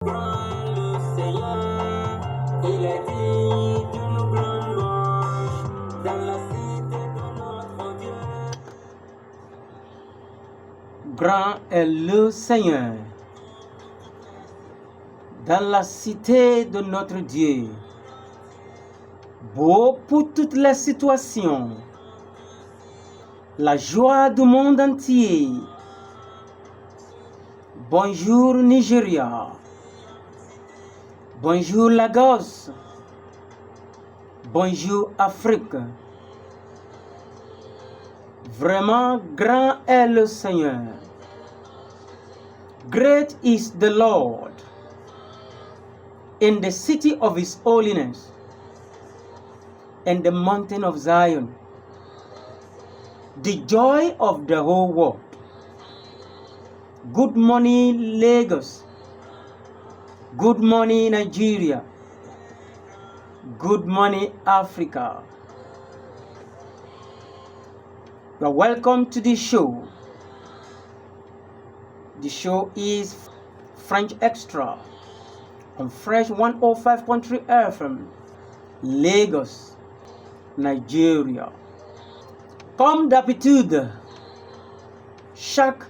Le Seigneur, il est dit d'une grande louange dans la cité de notre Dieu. Grand est le Seigneur dans la cité de notre Dieu. Beau pour toutes les situations, la joie du monde entier. Bonjour Nigeria. Bonjour Lagos. Bonjour Afrique. Vraiment grand est le Seigneur. Great is the Lord in the city of His holiness and the mountain of Zion, the joy of the whole world. Good morning, Lagos. Good morning, Nigeria. Good morning, Africa. You are welcome to the show. The show is French Extra on Fresh 105.3 FM, Lagos, Nigeria. Comme d'habitude, chaque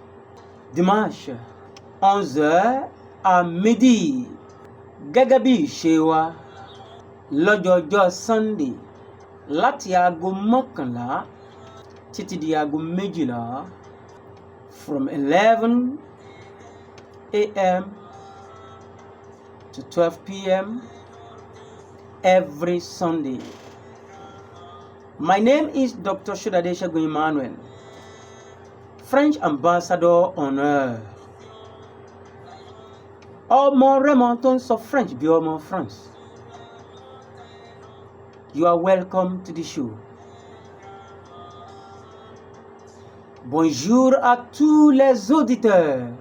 dimanche, 11h à midi, gẹ́gẹ́ bí ìṣe wa lọ́jọ́jọ́ Sunday láti aago mọ́kànlá títí di aago méjìlá, from 11 a.m. to 12 p.m. every Sunday. My name is Dr. Shodade Segun Emmanuel, French ambassador on earth. Ọmọ Rẹ́mọ tó ń sọ French bí ọmọ France. You are welcome to the show. Bonjour à tous les auditeurs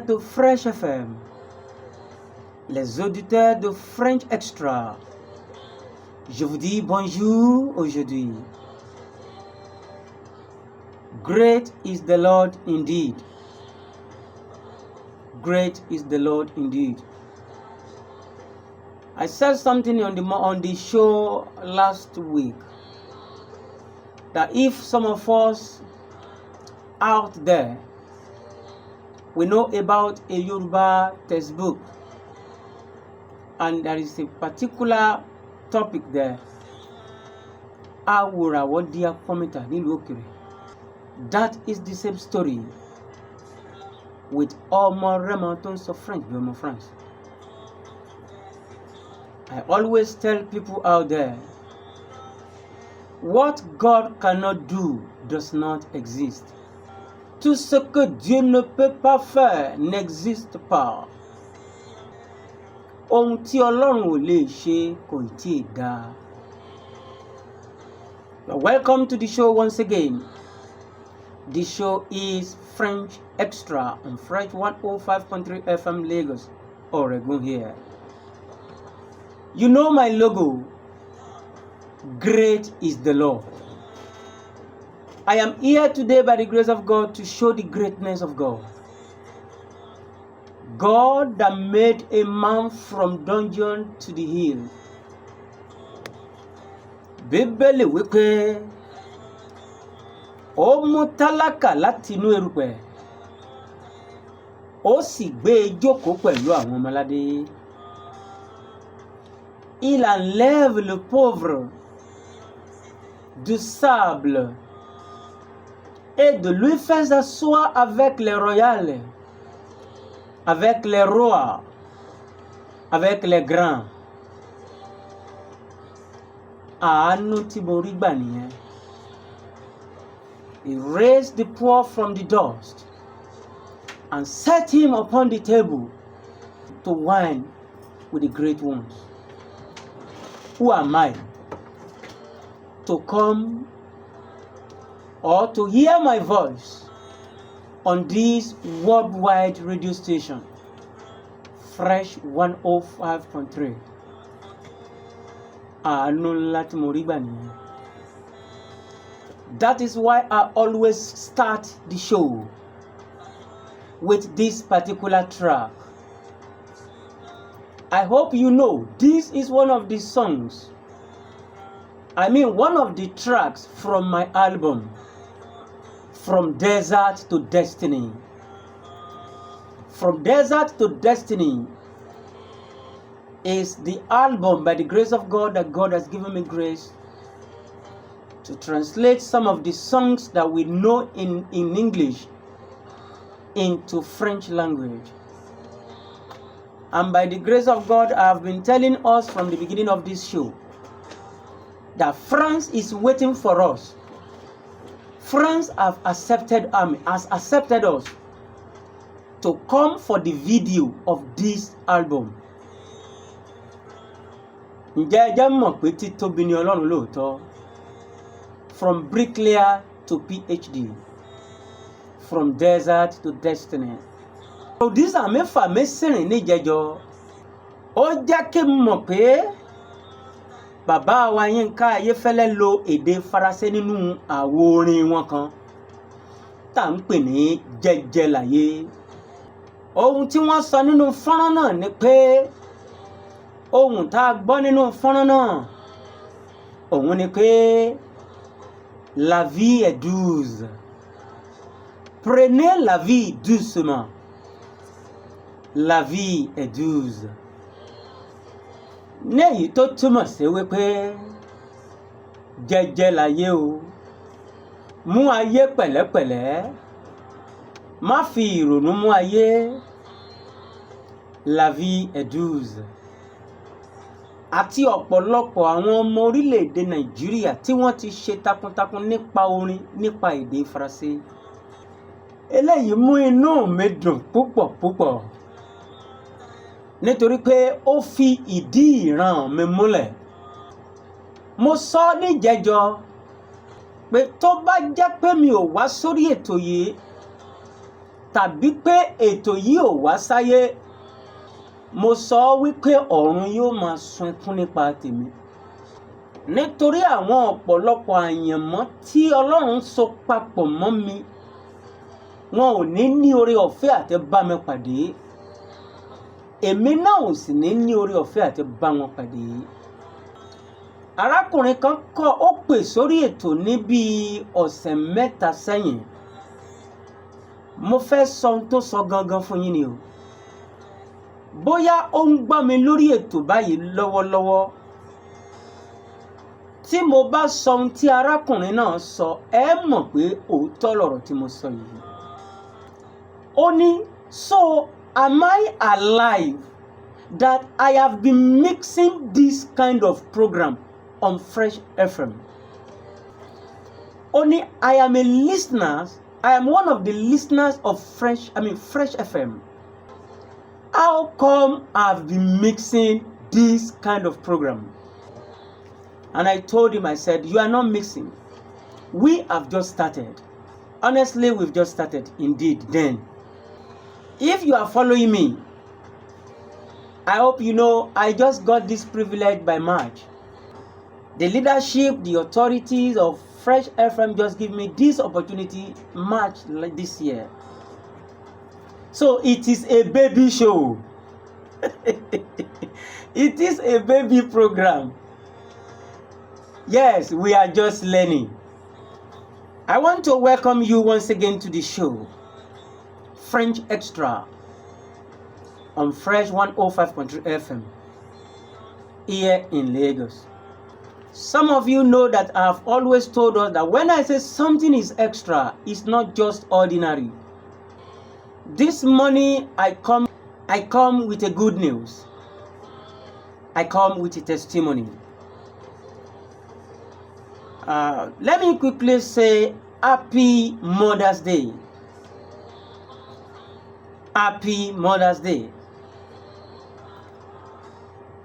de Fresh FM, les auditeurs de French Extra. Je vous dis bonjour aujourd'hui. Great is the Lord indeed. Great is the Lord indeed. I said something on the show last week that if some of us out there, we know about a Yoruba textbook and there is a particular topic there, Awòràwọ̀ di apọ́mìtà nílùú òkèrè. That is the same story with Ọmọ Rẹ́mọ tó ń sọ French bí ọmọ France. I always tell people out there, what God cannot do does not exist. Tout ce que Dieu ne peut pas faire n'existe pas. Ohun tí Ọlọ́run ò lè ṣe kò tíì dá. Welcome to the show once again. The show is French Extra on French 105.3 FM Lagos, Oregon here. You know my logo. Great is the Lord. I am here today by the grace of God to show the greatness of God. God that made a man from dungeon to the hill. Bíbélì wípé ó mú tálákà láti inú erùpẹ̀, ó sì gbé e jókòó pẹ̀lú àwọn ọmọládé. Il enlève le pauvre du sable et de lui fait asseoir avec les royales, avec les rois, avec les grands. Àánú tí mo rí gbà nìyẹn. He raised the poor from the dust and set him upon the table to wine with the great ones. Who am I to come or to hear my voice on this worldwide radio station, Fresh 105.3? Àánú ńlá tí mo rí gbà nìyẹn. That is why I always start the show with this particular track. I hope you know this is one of the songs, one of the tracks from my album, From Desert to Destiny. From Desert to Destiny is the album, by the grace of God, that God has given me grace to translate some of the songs that we know in English into French language. And by the grace of God, I have been telling us from the beginning of this show that France is waiting for us. France has accepted us to come for the video of this album. Ǹjẹ́ ẹ jẹ́ mọ̀ pé títóbi ni Ọlọ́run lóòótọ́? From bricklayer to PhD, from desert to destiny. Producer mẹ́fà mẹ́sìnrin níjẹjọ. Ó jẹ́ kí n mọ̀ pé bàbá wa Yínká Ayéfẹ́lẹ́ lo èdè Faransé nínú àwo orin wọn kan tá ń pè ní Jẹ́jẹ́ láyé. Ohun tí wọ́n sọ nínú fọ́nrán náà ni pé ohun tá a gbọ́ nínú fọ́nrán náà òun ni pé la vie est douce. Prenez la vie doucement. La vie est douce. Ní èyí tó túmọ̀ sí wípé jẹ́jẹ́ láyé o. Mú ayé pẹ̀lẹ́pẹ̀lẹ́. Má fi ìrònú mú ayé. La vie est douce. Àti ọ̀pọ̀lọpọ̀ àwọn ọmọ orílẹ̀-èdè Nàìjíríà tí wọ́n ti ṣe takuntakun nípa orin nípa èdè Faransé. Eléyìí mú inú mi dùn púpọ̀ púpọ̀ nítorí pé ó fi ìdí ìran mi múlẹ̀. Mo sọ níjẹjọ pé tó bá jẹ́ pé mi ò wá sórí ètò yìí tàbí pé ètò yìí ò wá sáyé, mo sọ wípé ọ̀run yóò máa sun ẹkún nípa tèmi. Nítorí àwọn ọ̀pọ̀lọpọ̀ àyànmọ́ tí Ọlọ́run so papọ̀ mọ́ mi, wọn ò ní oore ọ̀fẹ́ àti bá mi pàdé. Èmi náà ò sì ní oore ọ̀fẹ́ àti bá wọn pàdé. Arákùnrin kan ó pè sórí ètò ní bí ọ̀sẹ̀ mẹ́ta sẹ́yìn. Mo fẹ́ sọ ohun tó sọ gangan fún yín ni o. Bóyá ó ń gbọ́ mi lórí ètò báyìí lọ́wọ́lọ́wọ́. Tí mo bá sọ ohun tí arákùnrin náà sọ, ẹ mọ̀ pé òótọ́ lọ̀rọ̀ tí mo sọ yìí. Ó ní, so am I alive that I have been mixing this kind of program on Fresh FM? Ó ní, I am one of the listeners of Fresh FM. How come I've been mixing this kind of program? And I told him, I said, you are not mixing. We have just started. Honestly, we've just started indeed then. If you are following me, I hope you know I just got this privilege by March. The leadership, the authorities of Fresh FM just give me this opportunity March like this year. So it is a baby show. It is a baby program. Yes, we are just learning. I want to welcome you once again to the show, French Extra, on Fresh 105.3 FM, here in Lagos. Some of you know that I have always told us that when I say something is extra, it's not just ordinary. This morning I come with a good news. I come with a testimony. Let me quickly say Happy Mother's Day. Happy Mother's Day.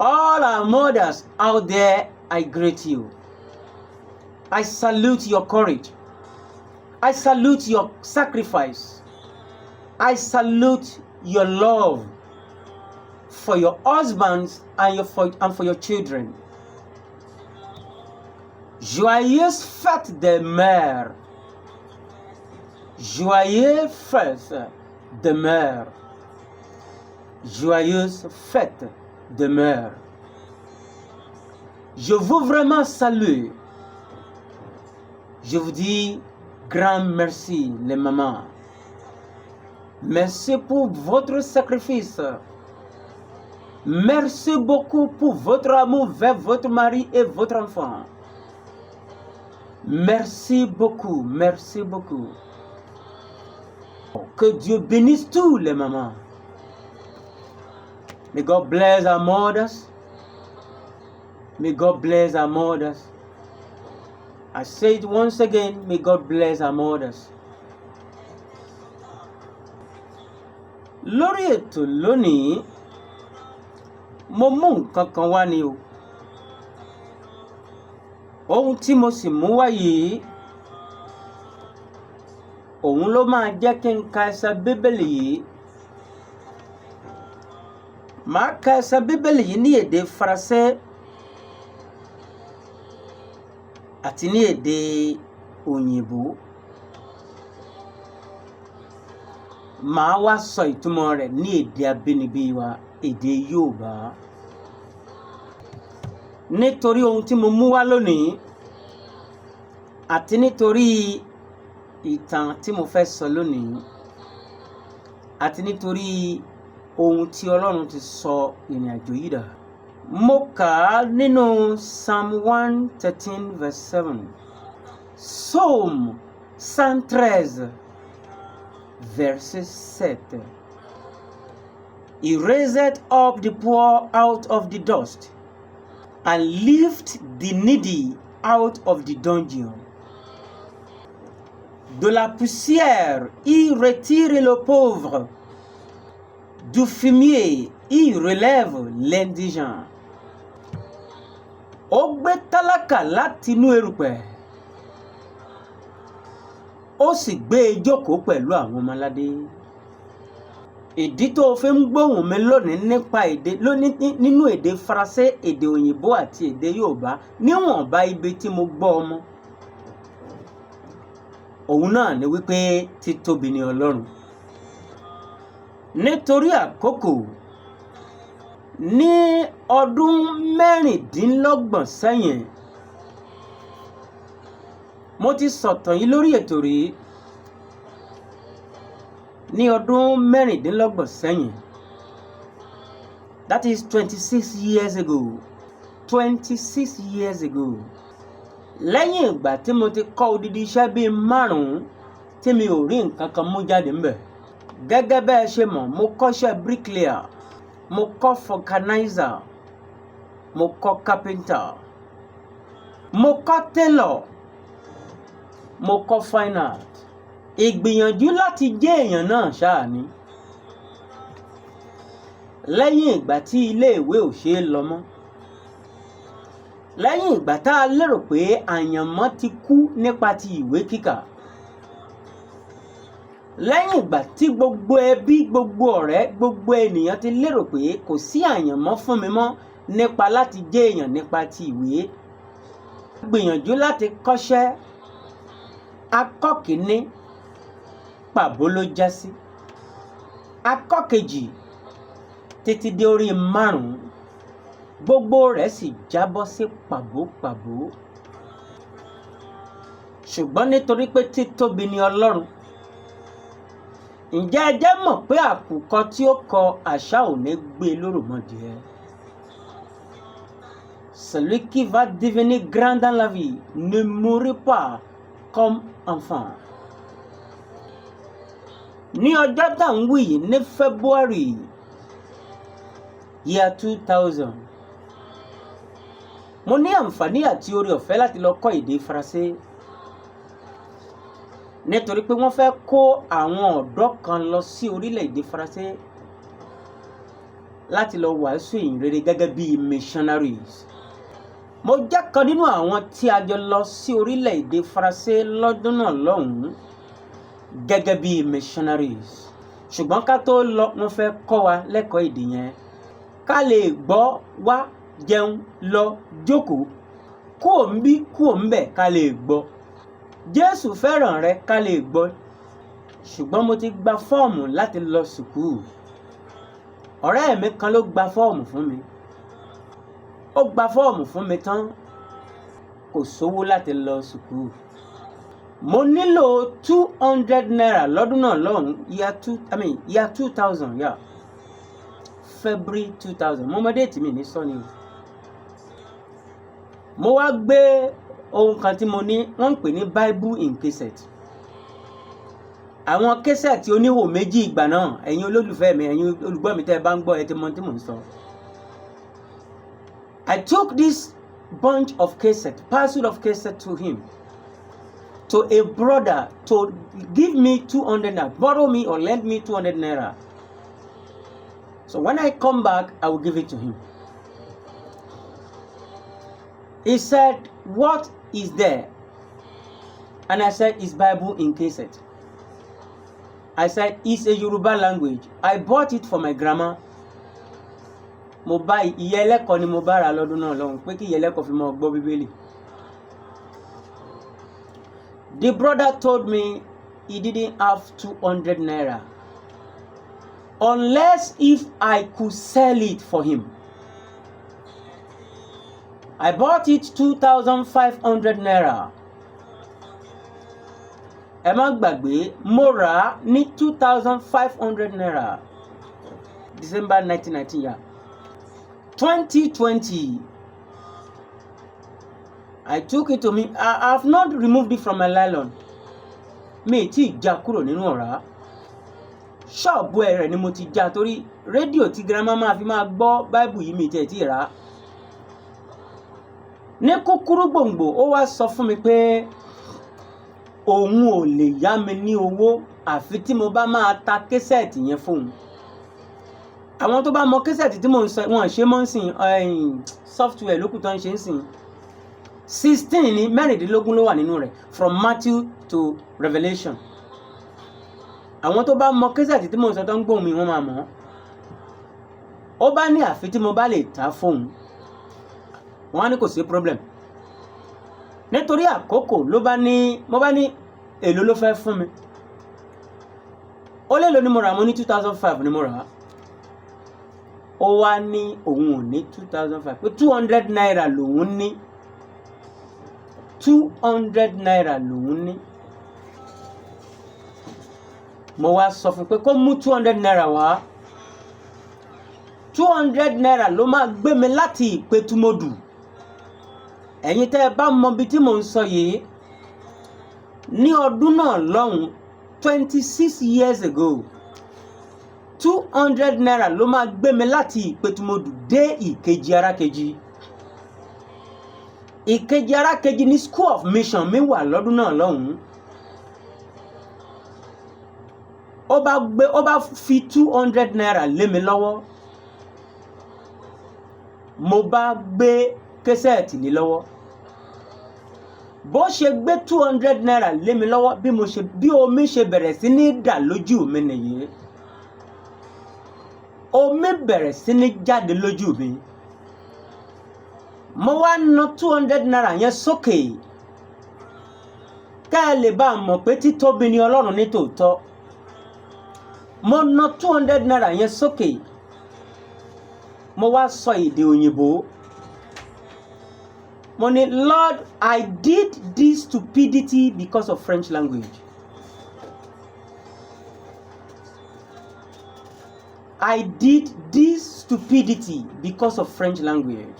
All our mothers out there, I greet you. I salute your courage. I salute your sacrifice. I salute your love for your husbands and for your children. Joyeuse fête des mères. Joyeuse fête demeure. Joyeuse fête demeure. Je vous vraiment salue. Je vous dis grand merci les mamans. Merci pour votre sacrifice. Merci beaucoup pour votre amour vers votre mari et votre enfant. Merci beaucoup, merci beaucoup. Que Dieu bénisse tous les mamans. May God bless our mothers. May God bless our mothers. I say it once again, may God bless our mothers. Lórí ètò lónìí, mo mú nǹkan kan wá ni o. Ohun tí mo sì mú wá yìí, òun ló máa jẹ́ kí n ka ẹsẹ̀ Bíbélì yìí. Màá ka ẹsẹ̀ Bíbélì yìí ní èdè Faransé àti ní èdè Òyìnbó. Màá wá sọ ìtumọ̀ rẹ̀ ní èdè abínibí wa, èdè Yorùbá. Nítorí ohun tí mo mú wá lónìí àti nítorí ìtàn tí mo fẹ́ sọ lónìí àti nítorí ohun tí Ọlọ́run ti sọ ìrìn àjò yìí dà. Mo kà á nínú Psalm 113 verse 7. Psaume 113 verset 7. He raised up the poor out of the dust and lift the needy out of the dungeon. De la poussière, il retire le pauvre. Du fumier, il relève l'indigent. Ó gbé tálákà láti inú erùpẹ̀, ó sì gbé e jókòó pẹ̀lú àwọn ọmọládé. Ìdí tó fi ń gbóhùn mi lónìí nínú èdè Faransé, èdè Òyìnbó àti èdè Yorùbá níwọ̀nba ibi tí mo gbọ́ ọmọ. Òun náà ni wípé títóbi ni Ọlọ́run. Nítorí àkókò, ní ọdún 26 sẹ́yìn, mo ti sọ̀tàn yìí lórí ètò rí. Ní ọdún 26 sẹ́yìn, that is 26 years ago. 26 years ago. Lẹ́yìn ìgbà tí mo ti kọ́ odidi iṣẹ́ bíi 5 tí mi ò rí nǹkan kan mú jáde ńbẹ̀. Gẹ́gẹ́ bẹ́ẹ̀ ṣe mọ̀, mo kọ́ṣẹ́ bricklayer, mo kọ́ vulcanizer, mo kọ́ carpenter, mo kọ́ tailor, mo kọ́ fine art. Ìgbìyànjú láti jẹ́ èèyàn náà ṣáà ni. Lẹ́yìn ìgbà tí ilé ìwé ò ṣe é lọ mọ́, lẹ́yìn ìgbà tá a lérò pé àyànmọ́ ti kú nípa ti ìwé kíkà, lẹ́yìn ìgbà tí gbogbo ẹbí, gbogbo ọ̀rẹ́, gbogbo ènìyàn ti lérò pé kò sí àyànmọ́ fún mi mọ́ nípa láti jẹ́ èèyàn nípa ti ìwé, gbìyànjú láti kọ́ṣẹ́. Akọ́kíní pàbó ló já sí. Akọ́kejì títí dé orí 5, gbogbo rẹ̀ sì jábọ́ sí pàbó. Ṣùgbọ́n nítorí pé títóbi ni Ọlọ́run, ǹjẹ́ ẹ jẹ́ mọ̀ pé àkùkọ tí ó kọ àṣà ò ní gbé lóròmọdìẹ. Celui qui va devenir grand dans la vie ne mourra pas comme enfant. Ní ọjọ́ tá ń wí yìí ní February year 2000, mo ní àǹfààní àti oore ọ̀fẹ́ láti lọ kọ́ èdè Faransé. Nítorí pé wọ́n fẹ́ kó àwọn ọ̀dọ́ kan lọ sí orílẹ̀-èdè Faransé láti lọ wàásù ìyìn rere gẹ́gẹ́ bí missionaries. Mo jẹ́ kan nínú àwọn tí a jọ lọ sí orílẹ̀-èdè Faransé lọ́dún náà lọ́hùn-ún gẹ́gẹ́ bí missionaries. Ṣùgbọ́n ká tó lọ, wọ́n fẹ́ kọ́ wa lẹ́kọ̀ọ́ èdè yẹn ká lè gbọ́, wá, jẹun, lọ, jókòó, kúò ń bí, kúò ń bẹ̀ ká lè gbọ́. Jésù fẹ́ràn rẹ ká lè gbọ́. ṣùgbọ́n mo ti gba fọ́ọ̀mù láti lọ sùkúù. Ọ̀rẹ́ mi kan ló gba fọ́ọ̀mù fún mi. Ó gba fọ́ọ̀mù fún mi tán, kò sówó láti lọ sùkúù. Mo nílò 200 naira lọ́dún náà lọ́hùn, year 2000, yeah. February 2000. Mo mọ déètì mi ní sọ́ni. Mo wá gbé ohun kan tí mo ní, wọ́n ń pè ní Bible in cassette. Àwọn cassette oníhò méjì ìgbà náà, ẹ̀yin olólùfẹ́ mi, ẹ̀yin olùgbọ́ mi tẹ́ ẹ bá ń gbọ́ ẹ ti mọ tí mò ń sọ. I took this bunch of cassette, parcel of cassette to him, to a brother, to give me 200 naira, borrow me or lend me 200 naira. So when I come back, I will give it to him. He said, "What is there?" And I said, "It's Bible in cassette." I said, "It's a Yoruba language. I bought it for my grandma." Mo bá ìyá ẹlẹ́kọ̀ọ́ ni mo bá ra lọ́dún náà lọ́hùn pé kí ìyá ẹlẹ́kọ̀ọ́ fi mọ́ gbọ́ Bíbélì. The brother told me he didn't have 200 naira unless if I could sell it for him. I bought it 2,500 naira. Ẹ má gbàgbé, mo rà á ní 2,500 naira. December 1919, yeah. 2020, I took it to me. I have not removed it from my nylon. Mi tí já kúrò nínú ọ̀rá. Ṣọ́ọ̀bù ẹ̀rẹ̀ ni mo ti já torí rédíò tí grandma máa fi máa gbọ́ Bible yìí mi tẹ̀ tí rà. Ní kúkúrú gbòǹgbò, ó wá sọ fún mi pé òun ò lè yá mi ní owó àfi tí mo bá máa ta késẹ̀tì yẹn fóun. Àwọn tó bá mọ késẹ̀tì tí mò ń sọ wọn ṣe mọ́ ń sìn software lókù tó ń ṣe ń sìn. 16 ní mẹ́rìndínlógún ló wà nínú rẹ̀, from Matthew to Revelation. Àwọn tó bá mọ késẹ̀tì tí mò ń sọ tó ń gbóhùn mi wọ́n máa mọ̀. Ó bá ní àfi tí mo bá lè ta fóun. Wọ́n á ní kò sí problem. Nítorí àkókò mo bá ní èlò ló fẹ́ fún mi. Ó lè lò ní mo rà, mo ní 2005 ni mo rà. Ó wá ní òun ò ní 2005 pé 200 naira lòun ní. 200 naira lòun ní. Mo wá sọ fún pé kó mú 200 naira wá. 200 naira ló máa gbé mi láti Ìpẹ̀tùmodù. Ẹ̀yin tẹ́ ẹ bá mọ bí tí mò ń sọ yìí, ní ọdún náà lọ́hùn 26 years ago, 200 naira ló máa gbé mi láti Ìpẹ̀tùmodù dé Ìkejì Arákejì. Ìkejì Arákejì ní School of Mission mi wà lọ́dún náà lọ́hùn. Ó bá fi 200 naira lé mi lọ́wọ́. Mo bá gbé késẹ̀tì lé lọ́wọ́. Bó ṣe gbé 200 naira lé mi lọ́wọ́ bí omi ṣe bẹ̀rẹ̀ sí ní dà lójú mi nìyí. Omi bẹ̀rẹ̀ sí ní jáde lójú mi. Mo wá ná 200 naira yẹn sókè. Ká lè bá mọ̀ pé títóbi ni Ọlọ́run ní tòótọ́. Mo ná 200 naira yẹn sókè. Mo wá sọ èdè òyìnbó. Mo ní, "Lord, I did this stupidity because of French language. I did this stupidity because of French language."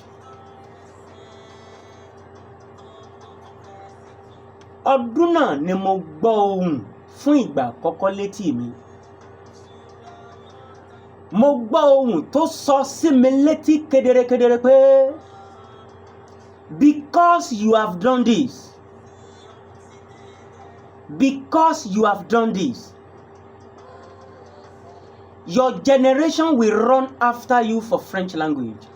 Ọdún náà ni mo gbọ́ ohùn fún ìgbà àkọ́kọ́ létí mi. Mo gbọ́ ohùn tó sọ sí mi létí kedere pé, "Because you have done this, because you have done this, your generation will run after you for French language.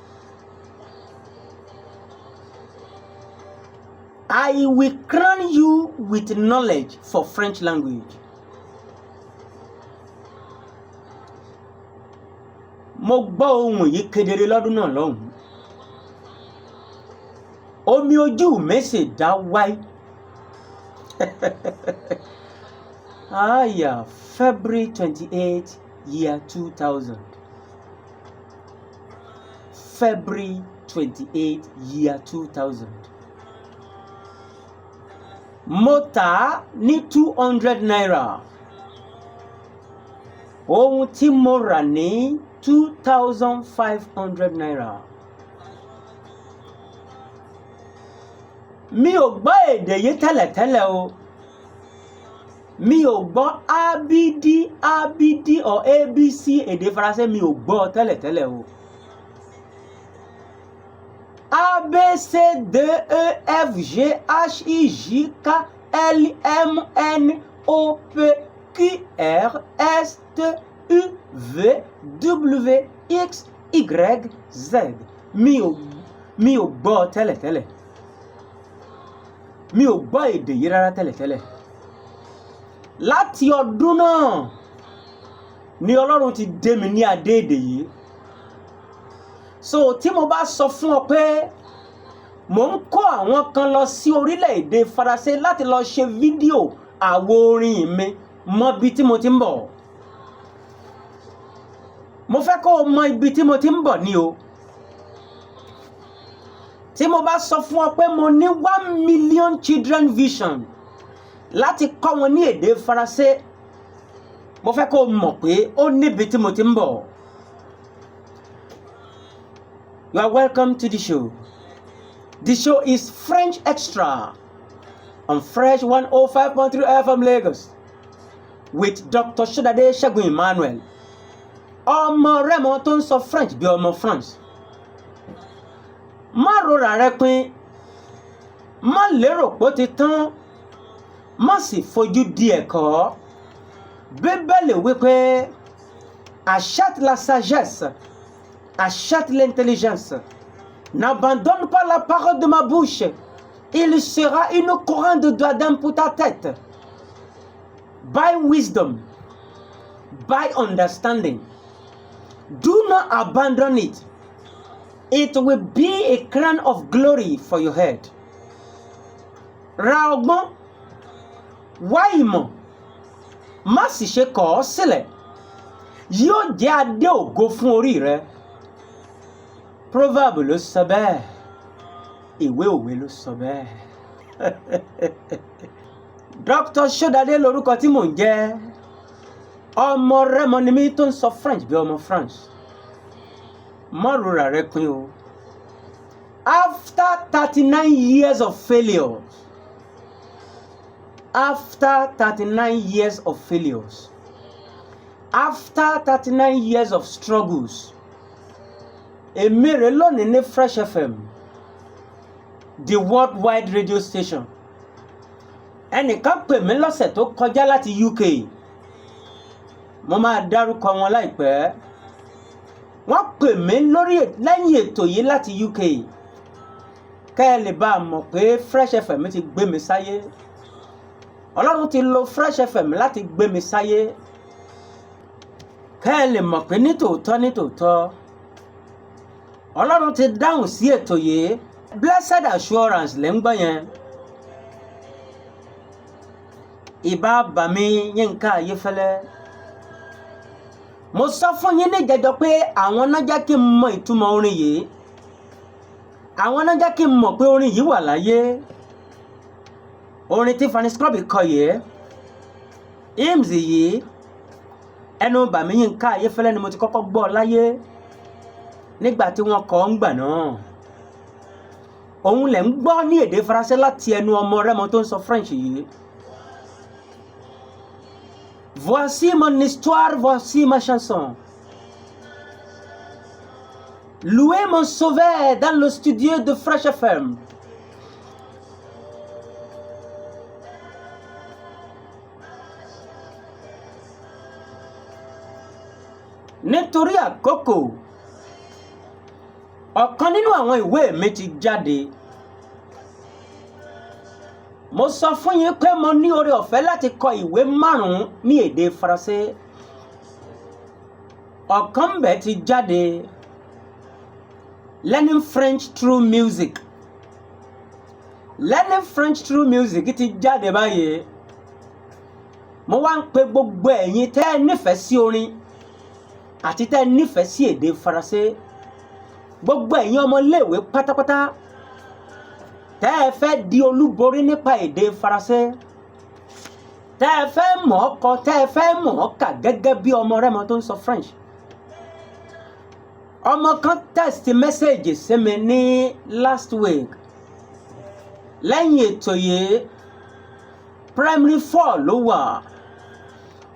I will crown you with knowledge for French language." Mo gbọ́ ohùn yìí kedere lọ́dún náà lọ́hùn. Omi ojú mi sì dá wáí. February 28, year 2000. February 28, year 2000. Mo tà ní 200 naira. Ohun tí mo rà ní 2,500 naira. Mi ò gbọ́ èdè yìí tẹ́lẹ̀tẹ́lẹ̀ o. Mi ò gbọ́ ABD or ABC èdè Faransé, mi ò gbọ́ tẹ́lẹ̀tẹ́lẹ̀ o. A, B, C, D, E, F, G, H, I, J, K, L, M, N, O, P, Q, R, S, T, U, V, W, X, Y, Z. Mi ò gbọ́ tẹ́lẹ̀tẹ́lẹ̀. Mi ò gbọ́ èdè yìí rárá tẹ́lẹ̀tẹ́lẹ̀. Láti ọdún náà ni Ọlọ́run ti dé mi ní adé èdè yìí. So tí mo bá sọ fún ọ pé mò ń kọ́ àwọn kan lọ sí orílẹ̀-èdè Faransé láti lọ ṣe fídíò àwo orin mi mọ ibi tí mo ti ń bọ̀. Mo fẹ́ kó o mọ ibi tí mo ti ń bọ̀ ni o. Tí mo bá sọ fún ọ pé mo ní 1 million children vision láti kọ́ wọn ní èdè Faransé, mo fẹ́ kó o mọ̀ pé ó níbi tí mo ti ń bọ̀. You are welcome to the show. The show is French Extra on Fresh 105.3 FM Lagos with Dr. Shodade Segun Emmanuel. Ọmọ Rẹ́mọ tó ń sọ French bí ọmọ France. Má rora rẹ pin, má lérò pé ó ti tán, má sì fojú di ẹ̀kọ́. Bíbélì wípé achète la sagesse, achète l'intelligence. N'abandonne pas la parole de ma bouche. Il sera une couronne de diadème pour ta tête. By wisdom, by understanding. Do not abandon it. It will be a crown of glory for your head. Ra ọgbọ́n, wá ìmọ̀, má sì ṣe kọ̀ ọ́ sílẹ̀. Yóò jẹ́ adé ògo fún orí rẹ. Proverbe ló sọ bẹ́ẹ̀. Ìwé òwe ló sọ bẹ́ẹ̀. Dr. Shodade lorúkọ tí mò ń jẹ́. Ọmọ Rẹ́mọ ni mí tó ń sọ French bí ọmọ France. Má rora rẹ pin o. After 39 years of failures, after 39 years of failures, after 39 years of struggles, èmi rè lónìí ní Fresh FM, the worldwide radio station. Ẹnìkan pè mí lọ́sẹ̀ tó kọjá láti UK. Mo máa dárúkọ wọn láìpẹ́. Wọ́n pè mí lẹ́yìn ètò yìí láti UK. Kẹ́ ẹ lè bá mọ̀ pé Fresh FM ti gbé mi sáyé. Ọlọ́run ti lo Fresh FM láti gbé mi sáyé. Kẹ́ ẹ lè mọ̀ pé nítòótọ́ Ọlọ́run ti dáhùn sí ètò yìí. Blessed assurance lẹ́ ń gbọ́ yẹn. Ìbá bàmí Yínká Ayéfẹ́lẹ́. Mo sọ fún yín ní ìjẹjọ pé àwọn náà jẹ́ kí n mọ ìtumọ̀ orin yìí. Àwọn náà jẹ́ kí n mọ̀ pé orin yìí wà láyé. Orin tí Fanny Scrubby kọ yìí. Hymns yìí. Ẹnu bàmí Yínká Ayéfẹ́lẹ́ ni mo ti kọ́kọ́ gbọ́ láyé. Nígbà tí wọ́n kọ ń gbà náà. Òun lẹ̀ ń gbọ́ ní èdè Faransé láti ẹnu ọmọ Rẹ́mọ tó ń sọ French yìí. Voici mon histoire, voici ma chanson. Louez mon sauveur dans le studio de Fresh FM. Nítorí àkókò, ọ̀kan nínú àwọn ìwé mi ti jáde. Mo sọ fún yín pé mo ní oore ọ̀fẹ́ láti kọ ìwé 5 ní èdè Faransé. Ọ̀kan ńbẹ̀ ti jáde. Learning French through music. Learning French through music ti jáde báyìí. mo wá ń pe gbogbo ẹ̀yin tẹ́ ẹ nífẹ̀ẹ́ sí orin àti tẹ́ ẹ nífẹ̀ẹ́ sí èdè Faransé, gbogbo ẹ̀yin ọmọléèwé pátápátá tẹ́ ẹ fẹ́ di olúborí nípa èdè Faransé, tẹ́ ẹ fẹ́ mọ̀ ọ́ kọ, tẹ́ ẹ fẹ́ mọ̀ ọ́ kà gẹ́gẹ́ bí ọmọ Rẹ́mọ tó ń sọ French. Ọmọ kan text message sí mi ní last week lẹ́yìn ètò yìí, primary 4 ló wà.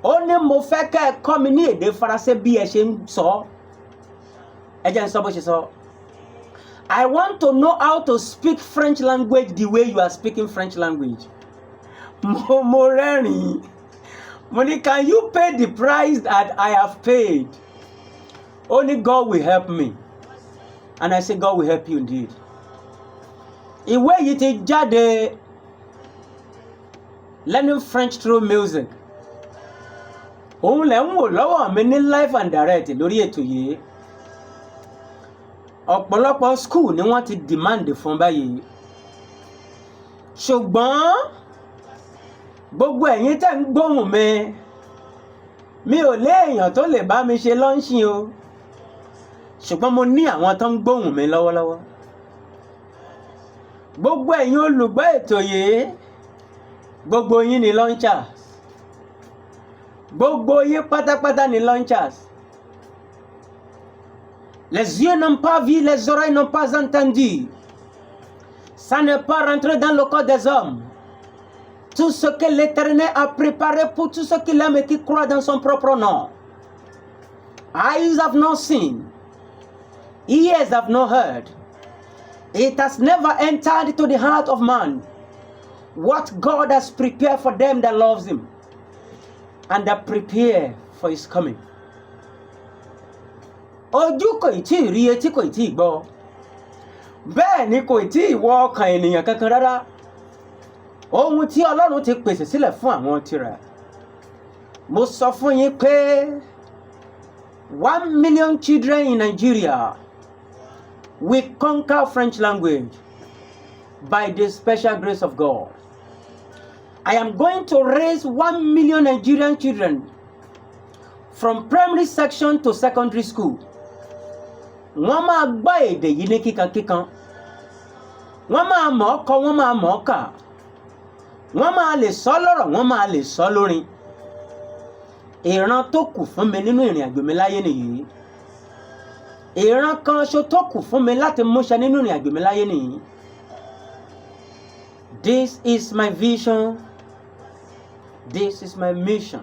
Ó ní mo fẹ́ kẹ́ ẹ kọ́ mi ní èdè Faransé bí ẹ ṣe ń sọ. Ẹ jẹ́ n sọ bó ṣe sọ. I want to know how to speak French language the way you are speaking French language. Mo rẹ́rìn-ín. Mo ní, can you pay the price that I have paid? Only God will help me. And I say, God will help you indeed. Ìwé yìí ti jáde, Learning French Through Music. Òun lẹ̀ ń wò lọ́wọ́ mi ní live and direct lórí ètò yìí. Ọ̀pọ̀lọpọ̀ school ni wọ́n ti demand fún báyìí. Ṣùgbọ́n gbogbo ẹ̀yin tẹ́ ń gbóhùn mi ò lé èèyàn tó lè bá mi ṣe lọ́ńṣìn o. Ṣùgbọ́n mo ní àwọn tó ń gbóhùn mi lọ́wọ́lọ́wọ́. Gbogbo ẹ̀yin olùgbọ́ ètò yìí, gbogbo yín ni launchers. Gbogbo yín pátápátá ni launchers. Les yeux n'ont pas vu, les oreilles n'ont pas entendu. Ça n'est pas rentré dans le corps des hommes. Tout ce que l'Éternel a préparé pour tous ceux qui l'aiment et qui croient dans son propre nom. Eyes have not seen, ears have not heard. It has never entered into the heart of man what God has prepared for them that loves him and that prepare for his coming. Ojú kò tí ì rí, etí kò tí ì gbọ́. Bẹ́ẹ̀ ni kò tí ì wọ ọkàn ènìyàn kankan rárá. Ohun tí Ọlọ́run ti pèsè sílẹ̀ fún àwọn tirẹ̀. Mo sọ fún yín pé 1 million children in Nigeria will conquer French language by the special grace of God. I am going to raise 1 million Nigerian children from primary section to secondary school. Wọ́n máa gbọ́ èdè yìí ní kíkankíkan. Wọ́n máa mọ̀ ọ́ kọ, wọ́n máa mọ̀ ọ́ kà. Wọ́n máa lè sọ lọ́rọ̀, wọ́n máa lè sọ lórin. Ìran tó kù fún mi nínú ìrìn àjò mi láyé nìyí. Ìran kan ṣo tó kù fún mi láti múṣẹ nínú ìrìn àjò mi láyé nìyí. This is my vision. This is my mission.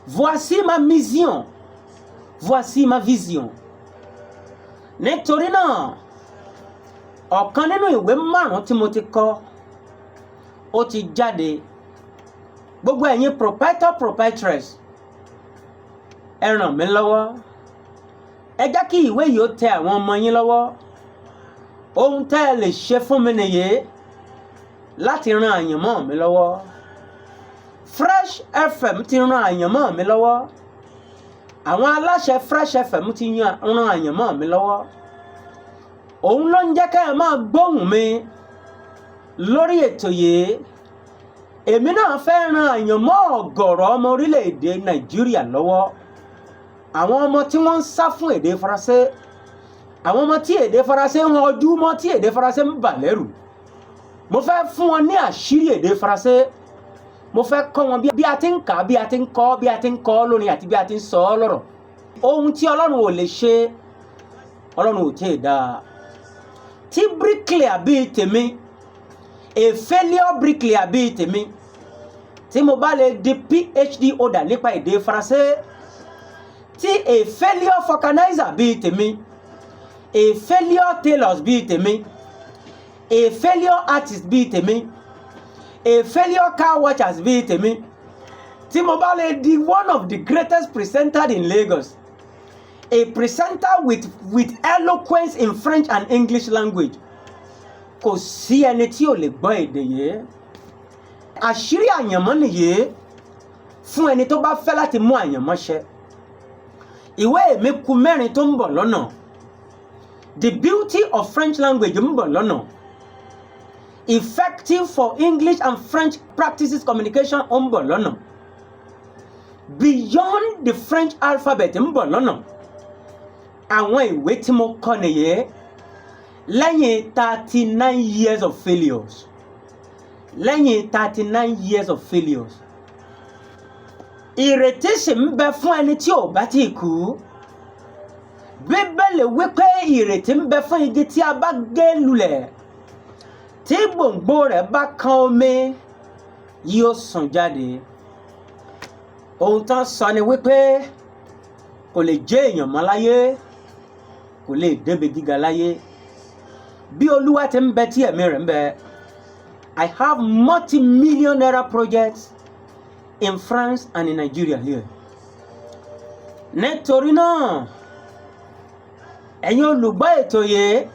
Voici ma mission. Voici ma vision. Nítorí náà, ọ̀kan nínú ìwé 5 tí mo ti kọ, ó ti jáde. Gbogbo ẹ̀yin proprietress, ẹ ràn mí lọ́wọ́. Ẹ jẹ́ kí ìwé yìí ó tẹ àwọn ọmọ yín lọ́wọ́. Ohun tẹ́ ẹ lè ṣe fún mi nìyí láti ran àyànmọ́ mi lọ́wọ́. Fresh FM ti ran àyànmọ́ mi lọ́wọ́. Àwọn aláṣẹ Fresh FM ti ran àyànmọ́ mi lọ́wọ́. Òun ló ń jẹ́ kẹ́ ẹ máa gbóhùn mi lórí ètò yìí. Èmi náà fẹ́ ran àyànmọ́ ọ̀gọ̀rọ̀ ọmọ orílẹ̀-èdè Nàìjíríà lọ́wọ́. Àwọn ọmọ tí wọ́n ń sá fún èdè Faransé. Àwọn ọmọ tí èdè Faransé ń ọjú mọ́, tí èdè Faransé ń bà lẹ́rù. Mo fẹ́ fún wọn ní àṣírí èdè Faransé. Mo fẹ́ kọ́ wọn bí a ti ń kà, bí a ti ń kọ́, bí a ti ń kọ́ lórin àti bí a ti ń sọ ọ́ lọ́rọ̀. Ohun tí Ọlọ́run ò lè ṣe, Ọlọ́run ò tẹ́ dá. Tí bricklayer bíi tèmi, a failure bricklayer bíi tèmi, tí mo bá lè di PhD holder nípa èdè Faransé, tí a failure vulcanizer bíi tèmi, a failure tailors bíi tèmi, a failure artist bíi tèmi, a failure car watchers bíi tèmi, tí mo bá lè di one of the greatest presenters in Lagos, a presenter with eloquence in French and English language, kò sí ẹni tí ò lè gbọ́ èdè yìí. Àṣírí àyànmọ́ nìyí fún ẹni tó bá fẹ́ láti mú àyànmọ́ ṣẹ. Ìwé mi kù 4 tó ń bọ̀ lọ́nà. The beauty of French language ń bọ̀ lọ́nà. Effective for English and French practices communication ń bọ̀ lọ́nà. beyond the French alphabet ń bọ̀ lọ́nà. Àwọn ìwé tí mo kọ nìyẹn lẹ́yìn 39 years of failures. Lẹ́yìn 39 years of failures. Ìrètí sì ń bẹ fún ẹni tí ò bá tí kú. Bíbélì wípé ìrètí ń bẹ fún igi tí a bá gé lulẹ̀. Tí gbòǹgbò rẹ̀ bá kan omi, yóò sàn jáde. Ohun tán sọ ni wípé kò lè jẹ́ èèyàn mọ́ láyé, kò lè débi gíga láyé. Bí Olúwa ti ń bẹ tí ẹ̀mí rẹ̀ ń bẹ, I have multi-million naira projects in France and in Nigeria here. Nítorí náà, ẹ̀yin olùgbọ́ ètò yìí,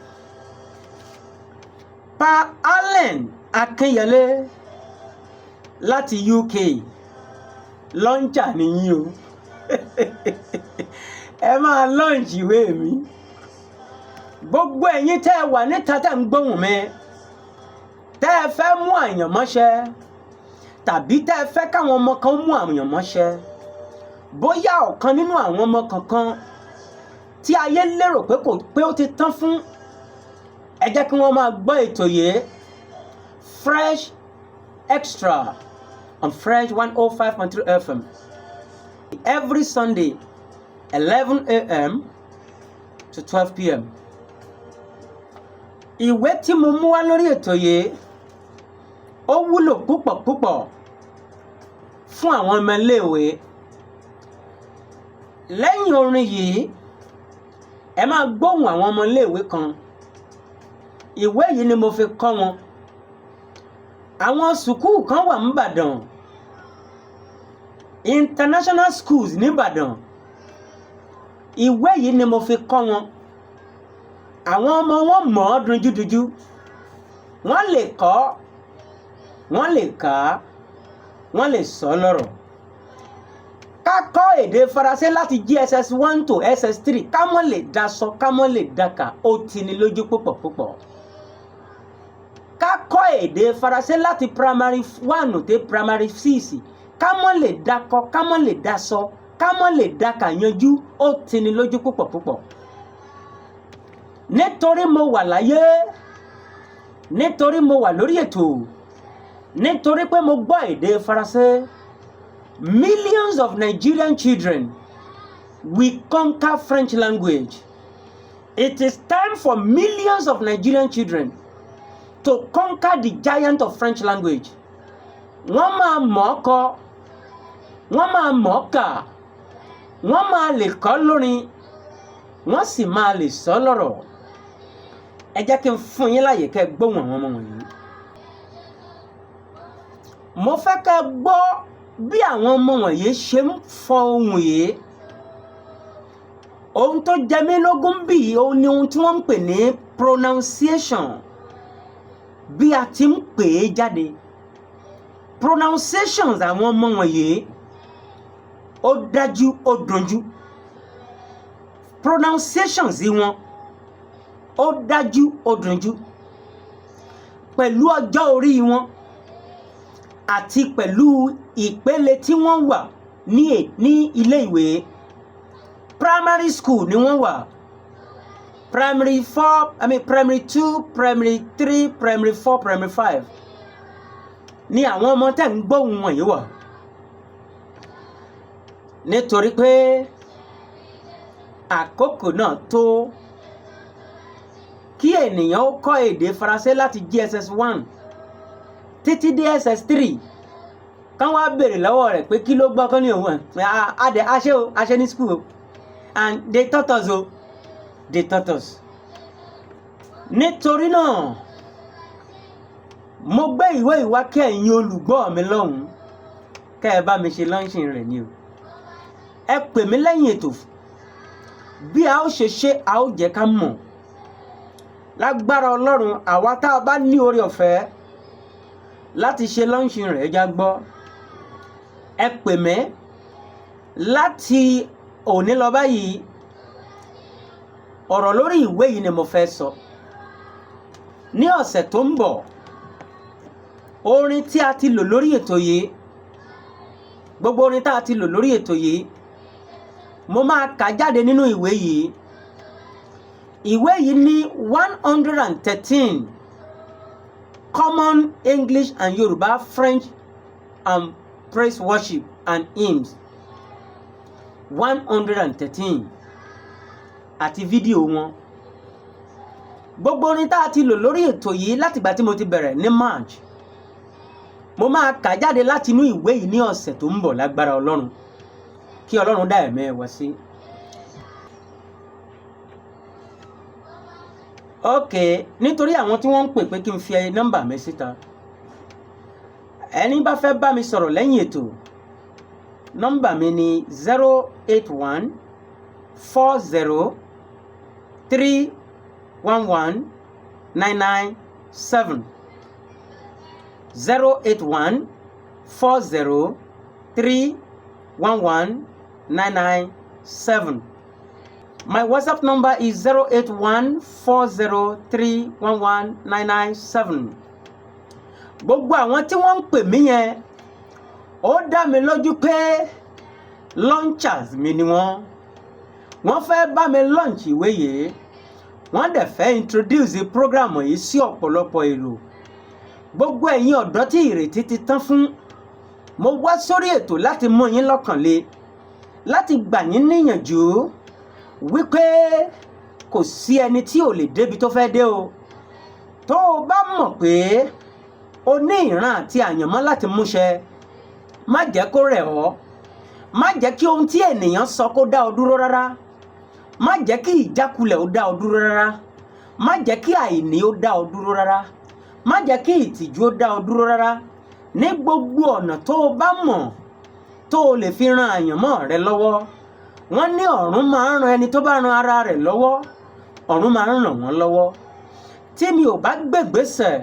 Pa Allen Akínyẹlé láti UK lọ́njà nìyí o. Ẹ máa lọ́ǹjì ìwé mi. Gbogbo ẹ̀yin tẹ́ ẹ wà níta tẹ́ ń gbóhùn mi, tẹ́ ẹ fẹ́ mú àyànmọ́ṣẹ́ tàbí tẹ́ ẹ fẹ́ káwọn ọmọ kan mú àyànmọ́ṣẹ́, bóyá ọ̀kan nínú àwọn ọmọ kankan tí ayé lérò pé ó ti tán fún, ẹ jẹ́ kí wọ́n máa gbọ́ ètò yìí Fresh Extra on Fresh 105.3 FM every Sunday 11 a.m. to 12 p.m. Ìwé tí mo mú wá lórí ètò yìí ó wúlò púpọ̀ fún àwọn ọmọ iléèwé. Lẹ́yìn orin yìí, ẹ máa gbóhùn àwọn ọmọ iléèwé kan. Ìwé yìí ni mo fi kọ́ wọn. Àwọn sùkúù kan wà ní Ìbàdàn, international schools ní Ìbàdàn. Ìwé yìí ni mo fi kọ́ wọn. Àwọn ọmọ wọn mọ̀ ọ́ dunjúdunjú. Wọ́n lè kọ́, wọ́n lè kà, wọ́n lè sọ lọ́rọ̀. Ká kọ́ èdè Faransé láti JSS 1 to SS 3, ká mọ́ lè dasọ, ká mọ́ lè daka, ó tini lójú púpọ̀. Ká kọ́ èdè Faransé láti primary 1 to primary 6, ká mọ́ lè dakọ, ká mọ́ lè dasọ, ká mọ́ lè daka yanjú, ó tini lójú púpọ̀. Nítorí mo wà láyé, nítorí mo wà lórí ètò, nítorí pé mo gbọ́ èdè Faransé, millions of Nigerian children will conquer French language. It is time for millions of Nigerian children to conquer the giant of French language. Wọ́n máa mọ̀ ọ́ kọ, wọ́n máa mọ̀ ọ́ kà, wọ́n máa lè kọ lórin, wọ́n sì máa lè sọ lọ́rọ̀. Ẹ jẹ́ kí n fún yín láyè kẹ́ gbóhùn àwọn ọmọ wọ̀nyí. Mo fẹ́ kẹ́ gbọ́ bí àwọn ọmọ wọ̀nyí ṣe ń fọ ohùn yìí. Ohun tó jẹ mí lógún bí òun ni ohun tí wọ́n ń pè ní pronunciation. Bí a ti ń pè é jáde. Pronunciations àwọn ọmọ wọ̀nyí ó dájú ó dunjú. Pronunciations wọn ó dájú ó dunjú. Pẹ̀lú ọjọ́ orí wọn àti pẹ̀lú ìpele tí wọ́n wà ní ilé ìwé. Primary school ni wọ́n wà. Primary 2, primary 3, primary 4, primary 5 ni àwọn ọmọ tẹ́ ń gbóhùn wọ̀nyí wà. Nítorí pé àkókò náà tó kí ènìyàn ó kọ́ èdè Faransé láti JSS 1 títí dé SS 3 kán wá béèrè lọ́wọ́ rẹ̀ pé kí ló gbọ́ kán ní òun adẹ̀ aṣẹ́ ní school and they taught us. Nítorí náà mo gbé ìwé ìwá kẹ́yìn olùgbọ́ mi lọ́hùn kẹ́ ẹ bá mi ṣe lọ́ńṣìn rẹ̀ ni o. Ẹ pè mí lẹ́yìn ètò bí a ó ṣe a ó jẹ́ ká mọ̀. Lágbára Ọlọ́run, àwa tá a bá ní oore ọ̀fẹ́ láti ṣe lọ́ńṣìn rẹ̀ já gbọ́. Ẹ pè mí láti òní lọ báyìí. Ọ̀rọ̀ lórí ìwé yìí ni mo fẹ́ sọ. Ní ọ̀sẹ̀ tó ń bọ̀, orin tí a ti lò lórí ètò yìí gbogbo orin tá a ti lò lórí ètò yìí mo máa kà jáde nínú ìwé yìí. Ìwé yìí ní 113 common English and Yoruba, French and praise worship and hymns 113 àti fídíò wọn. Gbogbo orin tá a ti lò lórí ètò yìí látìgbà tí mo ti bẹ̀rẹ̀ ní March mo máa kà jáde láti inú ìwé yìí ní ọ̀sẹ̀ tó ń bọ̀ lágbára Ọlọ́run, kí Ọlọ́run dá ẹ̀mí wa sí. Nítorí àwọn tí wọ́n ń pè pé kí n fi nọ́mbà mi síta, ẹni bá fẹ́ bá mi sọ̀rọ̀ lẹ́yìn ètò, nọ́mbà mi ni 081 40 311 997 081 40 311 997. My WhatsApp number is 081 40 311 997. Gbogbo àwọn tí wọ́n ń pè mí yẹn, ó dá mi lójú pé launchers mi ni wọ́n. Wọ́n fẹ́ bá mi launch ìwé yìí. Wọ́n dẹ̀ fẹ́ introduce program yìí sí ọ̀pọ̀lọpọ̀ èrò. Gbogbo ẹ̀yin ọ̀dọ́ tí ìrètí ti tán fún, mo wá sórí ètò láti mú yín lọ́kàn le, láti gbà yín níyànjú wípé kò sí ẹni tí ò lè débi tó fẹ́ dé o. Tó o bá mọ̀ pé o ní ìran àti àyànmọ́ láti múṣẹ, má jẹ́ kó rẹ̀ ọ́. Má jẹ́ kí ohun tí ènìyàn sọ kó dá ọ dúró rárá. Má jẹ́ kí ìjákulẹ̀ ó dá ọ dúró rárá. Má jẹ́ kí àìní ó dá ọ dúró rárá. Má jẹ́ kí ìtìjú ó dá ọ dúró rárá. Ní gbogbo ọ̀nà tó o bá mọ̀ tó o lè fi ran àyànmọ́ rẹ lọ́wọ́. Wọ́n ní ọ̀run máa ń ran ẹni tó bá ran ara rẹ̀ lọ́wọ́, ọ̀run máa ń ràn wọ́n lọ́wọ́. Tí mi ò bá gbégbésẹ̀,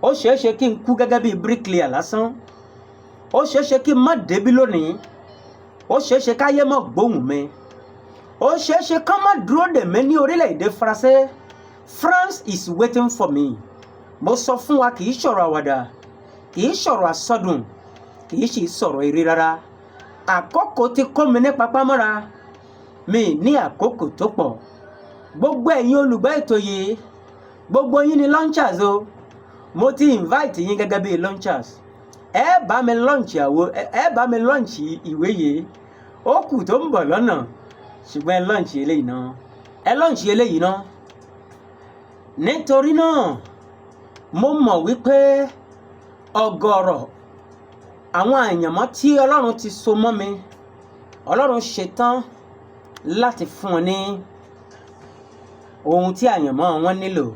ó ṣeéṣe kí n kú gẹ́gẹ́ bí bricklayer lásán. Ó ṣeéṣe kí n má débí lónìí. Ó ṣeéṣe káyé má gbóhùn mi. Ó ṣeéṣe kán má dúró dè mí ní orílẹ̀-èdè Faransé. France is waiting for me. Mo sọ fún wa, kì í ṣọ̀rọ̀ àwàdà, kì í ṣọ̀rọ̀ àsọdùn, kì í sì sọ̀rọ̀ eré rárá. Àkókò ti kó mi ní papámọ́ra. Mi ní àkókò tó pọ̀. Gbogbo ẹ̀yin olùgbọ́ ètò yìí, gbogbo yín ni launchers o. Mo ti invite yín gẹ́gẹ́ bí launchers. Ẹ bá mi launch ìwé yìí. Ó kù tó ń bọ̀ lọ́nà, ṣùgbọ́n ẹ launch eléyìí náà. Ẹ launch eléyìí náà. Nítorí náà, mo mọ̀ wípé ọ̀gọ̀rọ̀ àwọn àyànmọ́ tí Ọlọ́run ti so mọ́ mi, Ọlọ́run ṣetán láti fún wọn ní ohun tí àyànmọ́ wọn nílò.